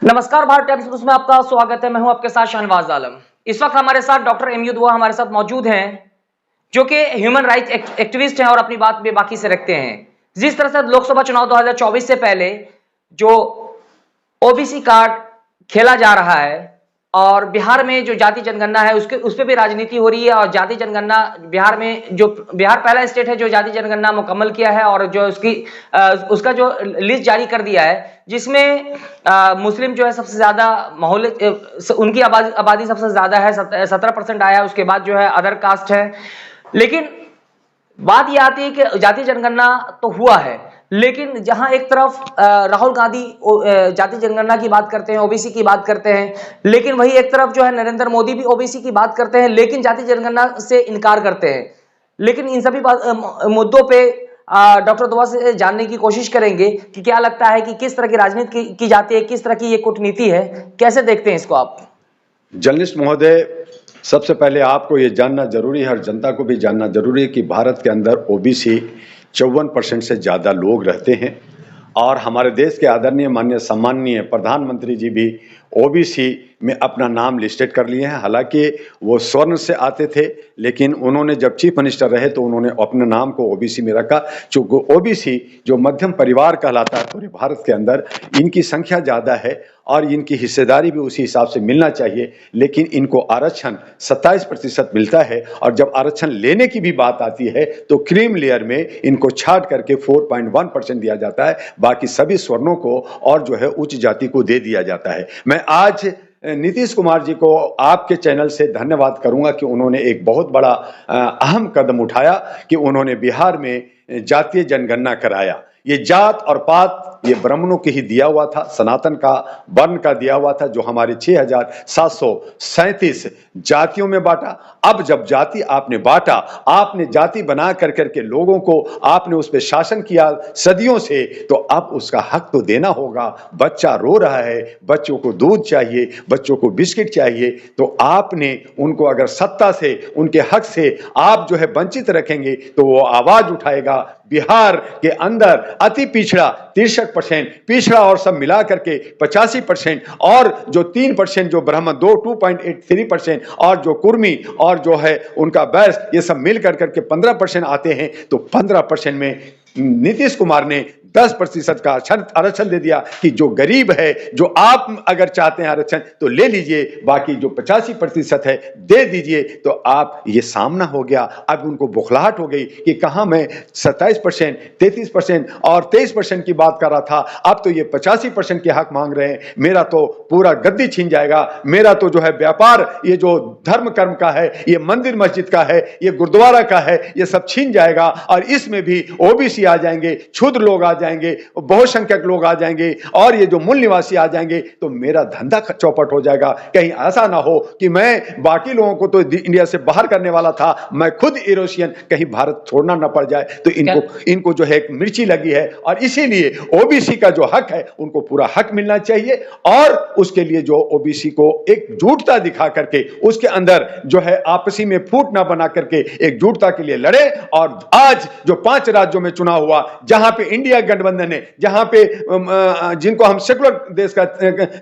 नमस्कार, Bharat times news में आपका स्वागत है। मैं हूं आपके साथ शाहनवाज आलम। इस वक्त हमारे साथ डॉक्टर एमयू दुआ हमारे साथ मौजूद हैं, जो कि ह्यूमन राइट्स एक्टिविस्ट हैं और अपनी बात बेबाकी से रखते हैं। जिस तरह से लोकसभा चुनाव 2024 से पहले जो ओबीसी कार्ड खेला जा रहा है और बिहार में जो जाति जनगणना है उस पे भी राजनीति हो रही है, और जाति जनगणना बिहार में जो बिहार पहला स्टेट है जो जाति जनगणना मुकम्मल किया है और जो उसका जो लिस्ट जारी कर दिया है, जिसमें मुस्लिम जो है सबसे ज्यादा मोहल्ले उनकी आबादी सबसे ज्यादा है, 17% आया। उसके बाद जो है अदर कास्ट है। लेकिन बात यह आती है कि जाति जनगणना तो हुआ है, लेकिन जहां एक तरफ राहुल गांधी जाति जनगणना की बात करते हैं, ओबीसी की बात करते हैं, लेकिन वही एक तरफ जो है नरेंद्र मोदी भी ओबीसी की बात करते हैं, लेकिन जाति जनगणना से इनकार करते हैं। लेकिन इन सभी मुद्दों पे डॉक्टर दुआ से जानने की कोशिश करेंगे कि क्या लगता है कि किस तरह की राजनीति की जाती है, किस तरह की ये कूटनीति है, कैसे देखते हैं इसको आप? जर्नलिस्ट महोदय, सबसे पहले आपको ये जानना जरूरी है और जनता को भी जानना जरूरी है कि भारत के अंदर ओबीसी 54% से ज़्यादा लोग रहते हैं और हमारे देश के आदरणीय माननीय सम्माननीय प्रधानमंत्री जी भी ओबीसी में अपना नाम लिस्टेड कर लिए हैं। हालांकि वो स्वर्ण से आते थे, लेकिन उन्होंने जब चीफ मिनिस्टर रहे तो उन्होंने अपने नाम को ओबीसी में रखा। चूँकि ओबीसी जो मध्यम परिवार कहलाता है पूरे भारत के अंदर, इनकी संख्या ज़्यादा है और इनकी हिस्सेदारी भी उसी हिसाब से मिलना चाहिए, लेकिन इनको आरक्षण 27% मिलता है। और जब आरक्षण लेने की भी बात आती है तो क्रीम लेयर में इनको छाट करके 4.1% दिया जाता है, बाकी सभी स्वर्णों को और जो है उच्च जाति को दे दिया जाता है। मैं आज नीतीश कुमार जी को आपके चैनल से धन्यवाद करूंगा कि उन्होंने एक बहुत बड़ा अहम कदम उठाया कि उन्होंने बिहार में जातीय जनगणना कराया। ये जात और पात ये ब्राह्मणों के ही दिया हुआ था, सनातन का वर्ण का दिया हुआ था, जो हमारे 6737 जातियों में बांटा। अब जब जाति आपने बांटा, आपने जाति बना कर करके लोगों को आपने उस पर शासन किया सदियों से, तो अब उसका हक तो देना होगा। बच्चा रो रहा है, बच्चों को दूध चाहिए, बच्चों को बिस्किट चाहिए, तो आपने उनको अगर सत्ता से उनके हक से आप जो है वंचित रखेंगे तो वो आवाज उठाएगा। बिहार के अंदर अति पिछड़ा 63%, पिछड़ा और सब मिला करके 85%, और जो 3% जो ब्राह्मण 2.83%, और जो कुर्मी और जो है उनका बैस, ये सब मिल करके 15% आते हैं। तो 15% में नीतीश कुमार ने 10% का आरक्षण दे दिया कि जो गरीब है, जो आप अगर चाहते हैं आरक्षण तो ले लीजिए, बाकी जो 85% है दे दीजिए। तो आप ये सामना हो गया। अब उनको बुखलाहट हो गई कि कहां मैं 27%, 33% और 23% की बात कर रहा था, अब तो ये 85% के हक मांग रहे हैं। मेरा तो पूरा गद्दी छीन जाएगा, मेरा तो जो है व्यापार, ये जो धर्म कर्म का है, ये मंदिर मस्जिद का है, ये गुरुद्वारा का है, ये सब छीन जाएगा। और इसमें भी ओबीसी आ जाएंगे, क्षुद्र लोग आ जाएंगे, बहुसंख्यक लोग आ जाएंगे, और ये जो मूल निवासी आ जाएंगे, तो मेरा धंधा चौपट हो जाएगा। कहीं ऐसा ना हो कि मैं बाकी लोगों को तो इंडिया से बाहर करने वाला था, मैं खुद यूरोशियन कहीं भारत छोड़ना ना पड़ जाए। तो इनको जो है एक मिर्ची लगी है, और इसीलिए ओबीसी का जो हक है उनको पूरा हक मिलना चाहिए। और उसके लिए जो ओबीसी को एकजुटता दिखा करके उसके अंदर जो है आपसी में फूट ना बना करके एकजुटता के लिए लड़े। और आज जो 5 राज्यों में चुनाव हुआ, जहां पे इंडिया गठबंधन है, जहां पे जिनको हम सेकुलर देश का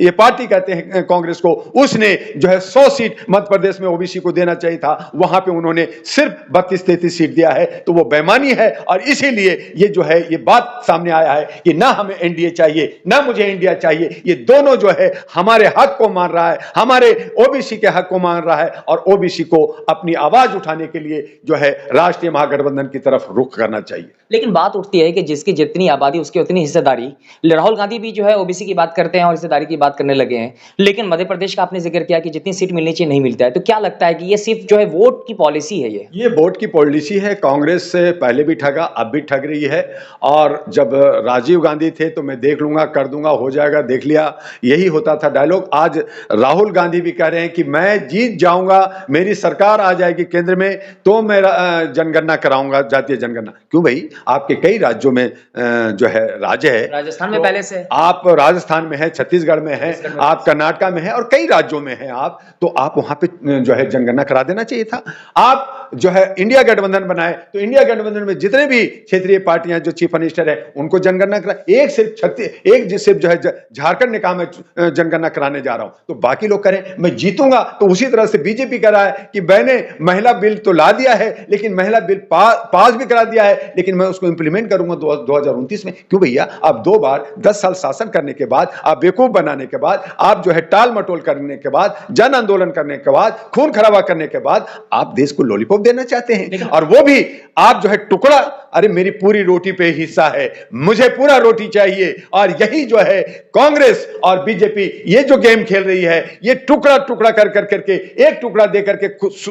ये पार्टी कहते हैं कांग्रेस को, उसने जो है 100 सीट मध्य प्रदेश में ओबीसी को देना चाहिए था, वहां पे उन्होंने सिर्फ 32-33 सीट दिया है। तो वो बेईमानी है, और इसीलिए ये जो है ये बात सामने आया है कि ना हमें एनडीए चाहिए ना मुझे इंडिया चाहिए। ये दोनों जो है हमारे हक को मान रहा है, हमारे ओबीसी के हक को मान रहा है, और ओबीसी को अपनी आवाज उठाने के लिए जो है राष्ट्रीय महागठबंधन की तरफ रुख करना चाहिए। लेकिन बात उठती है कि जिसकी जितनी आबादी उसकी उतनी हिस्सेदारी। राहुल गांधी भी जो है ओबीसी की बात करते हैं और हिस्सेदारी की बात करने लगे हैं, लेकिन मध्य प्रदेश का आपने जिक्र किया कि जितनी सीट मिलनी चाहिए नहीं मिलता है। तो क्या लगता है कि ये सिर्फ जो है वोट की पॉलिसी है? ये वोट की पॉलिसी है। कांग्रेस से पहले भी ठगा, अब भी ठग रही है। और जब राजीव गांधी थे तो मैं देख लूंगा, कर दूंगा, हो जाएगा, देख लिया, यही होता था डायलॉग। आज राहुल गांधी भी कह रहे हैं कि मैं जीत जाऊंगा, मेरी सरकार आ जाएगी केंद्र में, तो मैं जनगणना कराऊंगा, जातीय जनगणना। क्यों भाई? आपके कई राज्यों में जो है राज्य है, राजस्थान में तो पहले से आप राजस्थान में है, छत्तीसगढ़ में है, आप कर्नाटका में है और कई राज्यों में है आप, तो आप वहां पे जो है जनगणना करा देना चाहिए था। आप जो है इंडिया गठबंधन बनाए, तो इंडिया गठबंधन में जितने भी क्षेत्रीय पार्टियां जो चीफ मिनिस्टर है उनको जनगणना करा, एक सिर्फ जो है झारखंड ने कहा मैं जनगणना कराने जा रहा हूं, तो बाकी लोग करें, मैं जीतूंगा। तो उसी तरह से बीजेपी कह रहा है कि मैंने महिला बिल तो ला दिया है, लेकिन महिला बिल पास भी करा दिया है, लेकिन मैं उसको इंप्लीमेंट करूंगा 2029 में। क्यों भैया, आप 2 बार 10 साल शासन करने के बाद, आप बेवकूफ बनाने के बाद, आप जो है टाल मटोल करने के बाद, जन आंदोलन करने के बाद, खून खराबा करने के बाद आप देश को लॉलीपॉप देना चाहते हैं, और वो भी आप जो है टुकड़ा, अरे मेरी पूरी रोटी पे हिस्सा है, मुझे पूरा रोटी चाहिए। और यही जो है कांग्रेस और बीजेपी ये जो गेम खेल रही है, ये टुकड़ा टुकड़ा कर करके एक टुकड़ा दे करके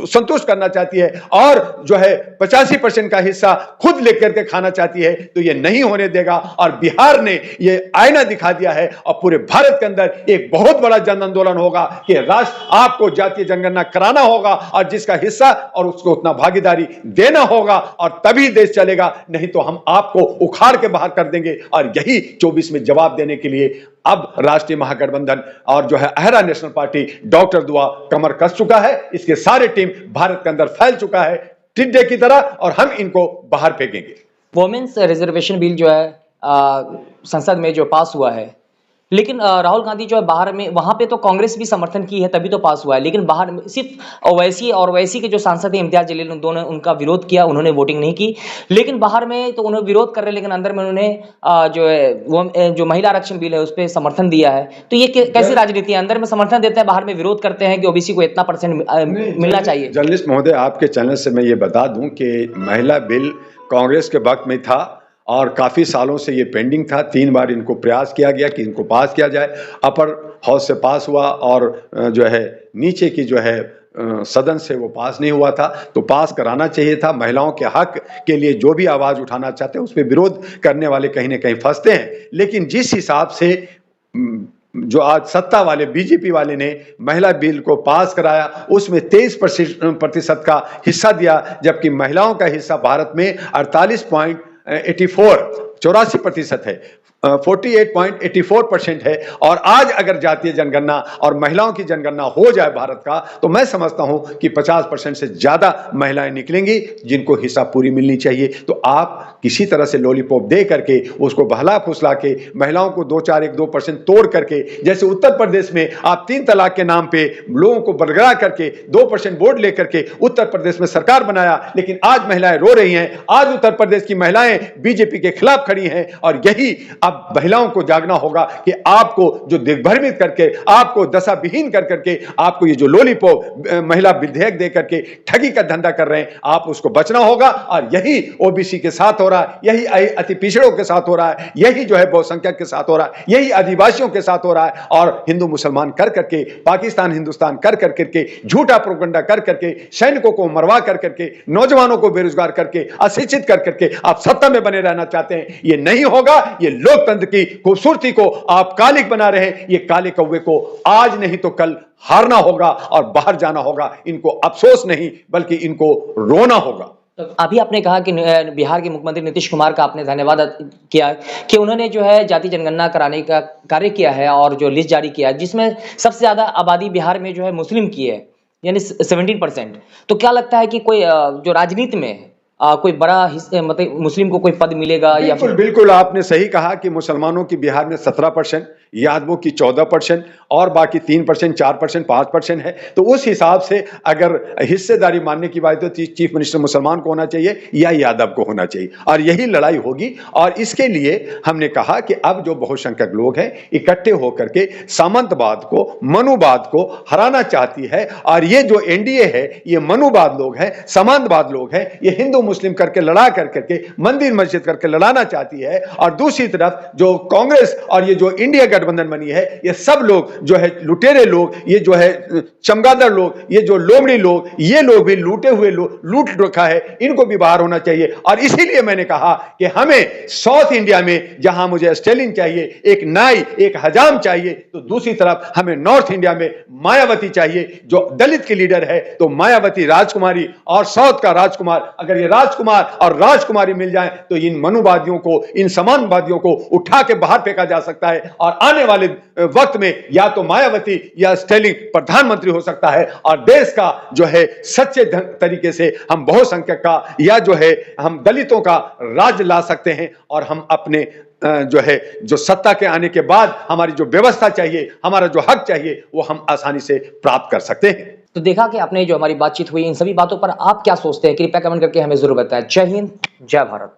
संतुष्ट करना चाहती है, और जो है 85% का हिस्सा खुद लेकर के खाना चाहती है, तो ये नहीं होने देगा। और बिहार ने ये आईना दिखा दिया है, और पूरे भारत के अंदर एक बहुत बड़ा जन आंदोलन होगा कि राष्ट्र आपको जातीय जनगणना कराना होगा, और जिसका हिस्सा और उसको उतना भागीदारी देना होगा, और तभी देश चलेगा, नहीं तो हम आपको उखाड़ के बाहर कर देंगे। और यही 24 में जवाब देने के लिए अब राष्ट्रीय महागठबंधन और जो है अहरा नेशनल पार्टी डॉक्टर दुआ कमर कस चुका है। इसके सारे टीम भारत के अंदर फैल चुका है टिड्डे की तरह, और हम इनको बाहर फेंकेंगे। वोमेन्स रिजर्वेशन बिल जो है संसद में जो पास हुआ है, लेकिन राहुल गांधी जो है बाहर में, वहां पे तो कांग्रेस भी समर्थन की है तभी तो पास हुआ है, लेकिन बाहर में सिर्फ ओवैसी और ओवैसी के जो सांसद हैं इम्तियाज जलील, उन दोनों ने उनका विरोध किया, उन्होंने वोटिंग नहीं की। लेकिन बाहर में तो उन्होंने विरोध कर रहे हैं, लेकिन अंदर में उन्होंने जो है वो जो महिला आरक्षण बिल है उस पर समर्थन दिया है। तो ये कैसी राजनीति है, अंदर में समर्थन देते हैं, बाहर में विरोध करते हैं कि ओबीसी को इतना % मिलना चाहिए। जर्नलिस्ट महोदय, आपके चैनल से मैं ये बता दूं कि महिला बिल कांग्रेस के वक्त में था और काफ़ी सालों से ये पेंडिंग था। 3 बार इनको प्रयास किया गया कि इनको पास किया जाए, अपर हाउस से पास हुआ, और जो है नीचे की जो है सदन से वो पास नहीं हुआ था, तो पास कराना चाहिए था। महिलाओं के हक के लिए जो भी आवाज़ उठाना चाहते हैं उस पर विरोध करने वाले कहीं ना कहीं फंसते हैं। लेकिन जिस हिसाब से जो आज सत्ता वाले बीजेपी वाले ने महिला बिल को पास कराया, उसमें 23% का हिस्सा दिया, जबकि महिलाओं का हिस्सा भारत में 84% है, 48.84% है। और आज अगर जातीय जनगणना और महिलाओं की जनगणना हो जाए भारत का, तो मैं समझता हूं कि 50% से ज्यादा महिलाएं निकलेंगी जिनको हिस्सा पूरी मिलनी चाहिए। तो आप किसी तरह से लॉलीपॉप दे करके उसको बहला फुसला के महिलाओं को 2% तोड़ करके, जैसे उत्तर प्रदेश में आप 3 तलाक के नाम पे लोगों को बरगरा करके 2% वोट लेकर के उत्तर प्रदेश में सरकार बनाया, लेकिन आज महिलाएं रो रही हैं। आज उत्तर प्रदेश की महिलाएं बीजेपी के खिलाफ खड़ी हैं, और यही अब महिलाओं को जागना होगा कि आपको जो दिग्भ्रमित करके, आपको दशा विहीन कर करके, आपको ये जो लॉलीपॉप महिला विधेयक दे करके ठगी का धंधा कर रहे हैं, आप उसको बचना होगा। और यही ओबीसी के साथ हो रहा है, यही अति पिछड़ों के साथ हो रहा है, यही जो है बहुसंख्यक के साथ हो रहा है, यही आदिवासियों के साथ हो रहा है। और हिंदू मुसलमान कर करके, पाकिस्तान हिंदुस्तान कर करके, झूठा प्रोपगंडा कर करके, सैनिकों को मरवा कर करके, नौजवानों को बेरोजगार करके, अशिक्षित कर करके आप सत्ता में बने रहना चाहते हैं। ये नहीं होगा। ये लोकतंत्र की खूबसूरती को आप कालिक बना रहे हैं। ये काले कौवे को आज नहीं तो कल हारना होगा और बाहर जाना होगा। इनको अफसोस नहीं बल्कि इनको रोना होगा। तो अभी आपने कहा कि बिहार के मुख्यमंत्री नीतीश कुमार का आपने धन्यवाद किया कि उन्होंने जो है जाति जनगणना कराने का कार्य किया है और जो लिस्ट जारी किया है, जिसमें सबसे ज्यादा आबादी बिहार में जो है मुस्लिम की है, यानी 17%। तो क्या लगता है कि कोई जो राजनीति में कोई बड़ा हिस्सा, मतलब मुस्लिम को कोई पद मिलेगा? या फिर बिल्कुल आपने सही कहा कि मुसलमानों की बिहार में 17%, यादवों की 14% और बाकी 3%, 4%, 5% है। तो उस हिसाब से अगर हिस्सेदारी मानने की बात तो चीफ मिनिस्टर मुसलमान को होना चाहिए या यादव को होना चाहिए, और यही लड़ाई होगी। और इसके लिए हमने कहा कि अब जो बहुसंख्यक लोग हैं इकट्ठे होकर के सामंतवाद को, मनुवाद को हराना चाहती है। और ये जो एनडीए है ये मनुवाद लोग हैं, सामंतवाद लोग हैं, ये हिंदू मुस्लिम करके लड़ा करके, मंदिर मस्जिद करके लड़ाना चाहती है। और दूसरी तरफ जो कांग्रेस और ये जो इंडिया गठबंधन बनी है, ये सब लोग जो है लुटेरे लोग, ये जो है चमगादड़ लोग, ये जो लोमड़ी लोग, ये लोग भी लूटे हुए लोग, लूट रखा है, इनको भी बाहर होना चाहिए। और इसीलिए मैंने कहा कि हमें साउथ इंडिया में जहां मुझे स्टेलिन चाहिए, एक नाई, एक हजाम चाहिए, तो दूसरी तरफ हमें नॉर्थ इंडिया में मायावती चाहिए जो दलित की लीडर है। तो मायावती राजकुमारी और साउथ का राजकुमार, अगर ये राजकुमार और राजकुमारी मिल जाएं तो इन मनुवादियों को, इन समानवादियों को उठा के बाहर फेंका जा सकता है और आने वाले वक्त में या तो मायावती या स्टेलिन प्रधानमंत्री हो सकता है और देश का जो है सच्चे तरीके से हम बहुसंख्यक का या जो है हम दलितों का राज ला सकते हैं और हम अपने जो है जो सत्ता के आने के बाद हमारी जो व्यवस्था चाहिए, हमारा जो हक चाहिए, वो हम आसानी से प्राप्त कर सकते हैं। तो देखा कि आपने जो हमारी बातचीत हुई इन सभी बातों पर आप क्या सोचते हैं, कृपया कमेंट करके हमें जरूर बताएं। जय हिंद, जय भारत।